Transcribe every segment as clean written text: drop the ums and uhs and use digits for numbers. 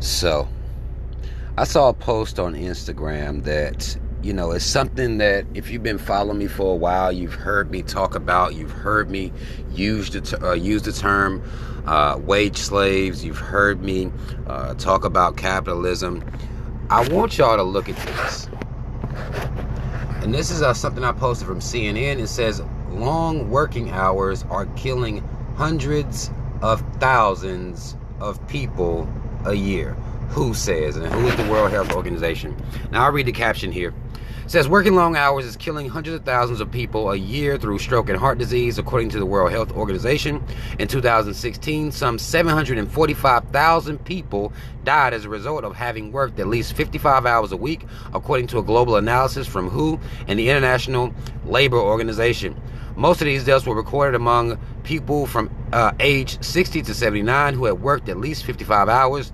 So, I saw a post on Instagram that, it's something that if you've been following me for a while, you've heard me talk about, you've heard me use the term wage slaves, you've heard me talk about capitalism. I want y'all to look at this. And this is something I posted from CNN. It says, long working hours are killing hundreds of thousands of people a year. Who says, and who is the World Health Organization? Now I'll read the caption here. It says, working long hours is killing hundreds of thousands of people a year through stroke and heart disease, according to the World Health Organization. In 2016, some 745,000 people died as a result of having worked at least 55 hours a week, according to a global analysis from WHO and the International Labor Organization. Most of these deaths were recorded among people from age 60 to 79 who had worked at least 55 hours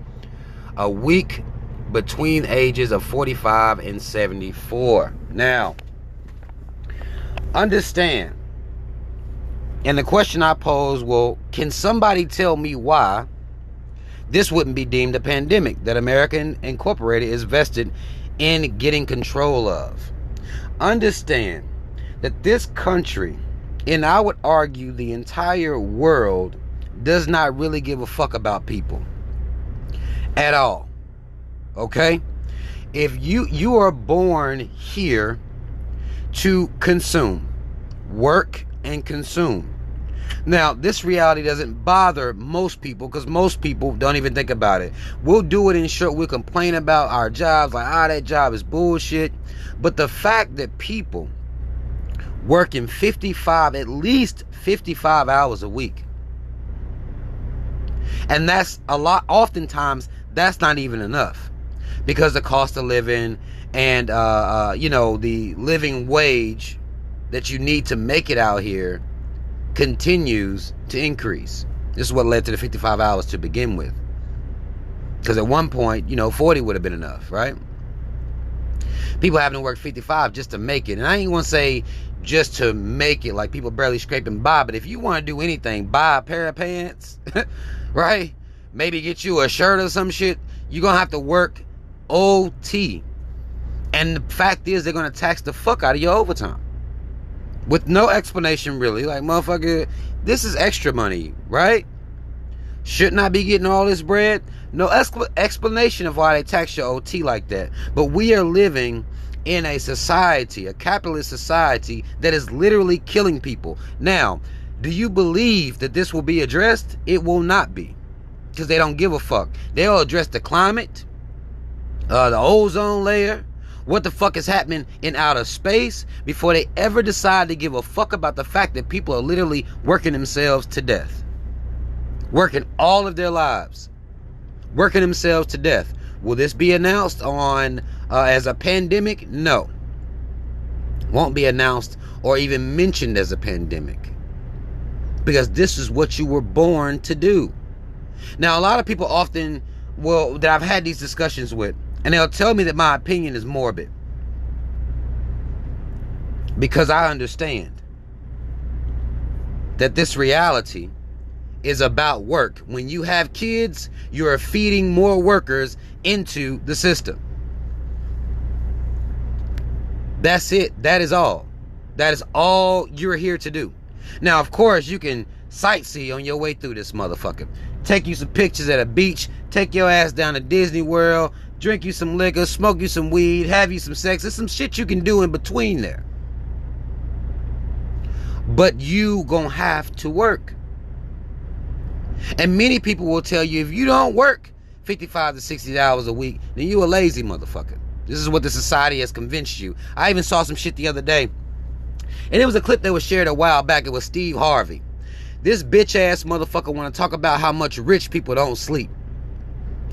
a week between ages of 45 and 74. Now, understand, and the question I pose, well, can somebody tell me why this wouldn't be deemed a pandemic that American Incorporated is vested in getting control of? Understand that this country, and I would argue the entire world, does not really give a fuck about people at all. Okay? If you are born here to consume, work and consume. Now, this reality doesn't bother most people because most people don't even think about it. We'll do it in short. We'll complain about our jobs like, that job is bullshit. But the fact that people working at least 55 hours a week, and that's a lot, oftentimes that's not even enough, because the cost of living and the living wage that you need to make it out here continues to increase. This is what led to the 55 hours to begin with, because at one point 40 would have been enough, right? People having to work 55 just to make it. And I ain't gonna say just to make it, like people barely scraping by, but if you want to do anything, buy a pair of pants right, maybe get you a shirt or some shit, you're gonna have to work OT. And the fact is, they're gonna tax the fuck out of your overtime with no explanation, really. Like, motherfucker, this is extra money, right? Shouldn't I be getting all this bread? No explanation of why they tax your OT like that. But we are living in a society, a capitalist society, that is literally killing people. Now, do you believe that this will be addressed? It will not be, because they don't give a fuck. They'll address the climate, the ozone layer, what the fuck is happening in outer space, before they ever decide to give a fuck about the fact that people are literally working themselves to death. Working all of their lives. Working themselves to death. Will this be announced on as a pandemic? No. Won't be announced or even mentioned as a pandemic, because this is what you were born to do. Now, a lot of people often, that I've had these discussions with, and they'll tell me that my opinion is morbid, because I understand that this reality is about work. When you have kids, you are feeding more workers into the system. That's it. That is all. That is all you're here to do. Now, of course, you can sightsee on your way through this motherfucker. Take you some pictures at a beach. Take your ass down to Disney World. Drink you some liquor. Smoke you some weed. Have you some sex. There's some shit you can do in between there. But you gonna have to work. And many people will tell you, if you don't work 55 to 60 hours a week, then you a lazy motherfucker. This is what the society has convinced you. I even saw some shit the other day, and it was a clip that was shared a while back. It was Steve Harvey. This bitch ass motherfucker want to talk about how much rich people don't sleep,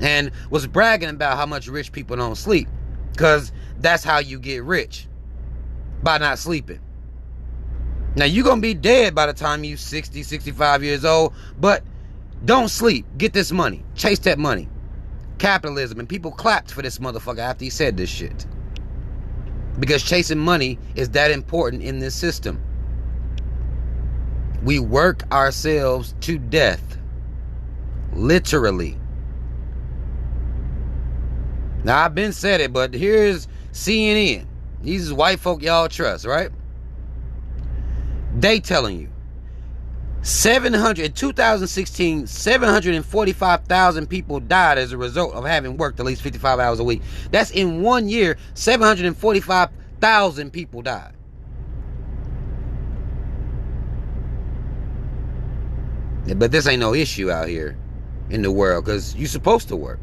and was bragging about how much rich people don't sleep, because that's how you get rich, by not sleeping. Now, you're gonna be dead by the time you 60, 65 years old, but don't sleep. Get this money. Chase that money. Capitalism. And people clapped for this motherfucker after he said this shit, because chasing money is that important in this system. We work ourselves to death. Literally. Now, I've been said it, but here's CNN. These is white folk y'all trust, right? They telling you 2016, 745,000 people died as a result of having worked at least 55 hours a week. That's in 1 year, 745,000 people died. But this ain't no issue out here in the world, because you're supposed to work.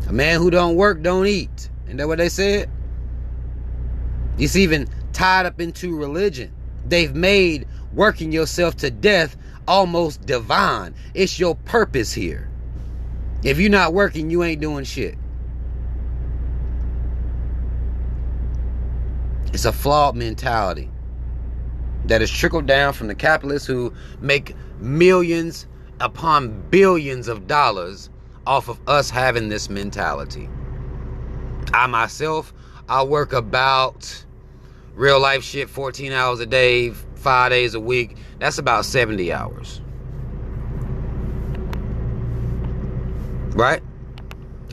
A man who don't work don't eat. Isn't that what they said? It's even tied up into religion. They've made working yourself to death almost divine. It's your purpose here. If you're not working, you ain't doing shit. It's a flawed mentality that is trickled down from the capitalists who make millions upon billions of dollars off of us having this mentality. I myself, I work about real life shit 14 hours a day, 5 days a week. That's about 70 hours. Right?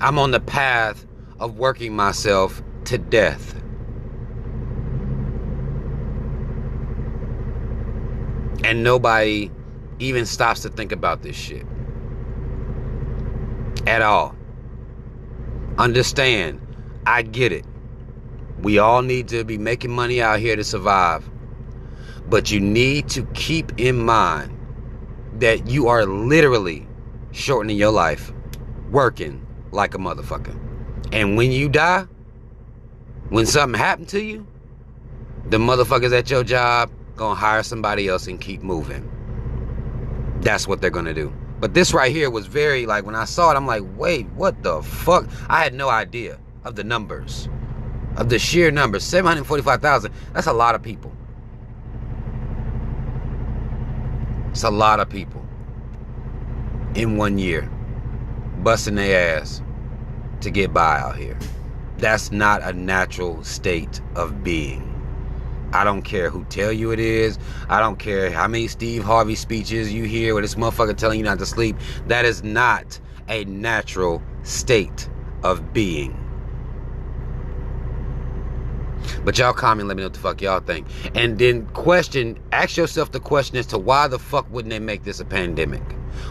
I'm on the path of working myself to death. And nobody even stops to think about this shit at all. Understand, I get it. We all need to be making money out here to survive. But you need to keep in mind that you are literally shortening your life working like a motherfucker. And when you die, when something happened to you, the motherfuckers at your job gonna hire somebody else and keep moving. That's what they're gonna do. But this right here was very, like, when I saw it, I'm like, wait, what the fuck? I had no idea of the numbers, of the sheer numbers. 745,000. That's a lot of people. It's a lot of people in 1 year busting their ass to get by out here. That's not a natural state of being. I don't care who tell you it is. I don't care how many Steve Harvey speeches you hear where this motherfucker telling you not to sleep. That is not a natural state of being. But y'all comment, let me know what the fuck y'all think. And then ask yourself the question as to why the fuck wouldn't they make this a pandemic?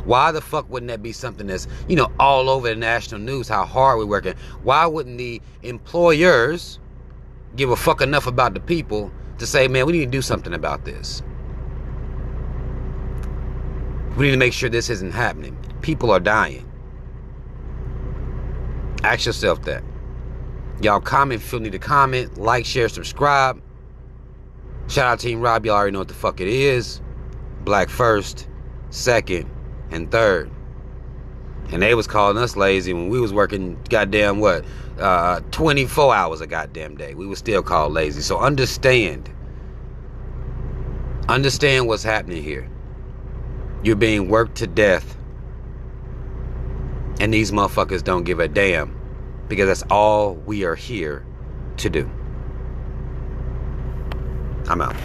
Why the fuck wouldn't that be something that's, all over the national news, how hard we're working? Why wouldn't the employers give a fuck enough about the people to say, man, we need to do something about this. We need to make sure this isn't happening. People are dying. Ask yourself that. Y'all comment if you need to comment, like, share, subscribe. Shout out Team Rob, y'all already know what the fuck it is. Black first, second, and third. And they was calling us lazy when we was working goddamn 24 hours a goddamn day. We was still called lazy. So understand what's happening here. You're being worked to death. And these motherfuckers don't give a damn, because that's all we are here to do. I'm out.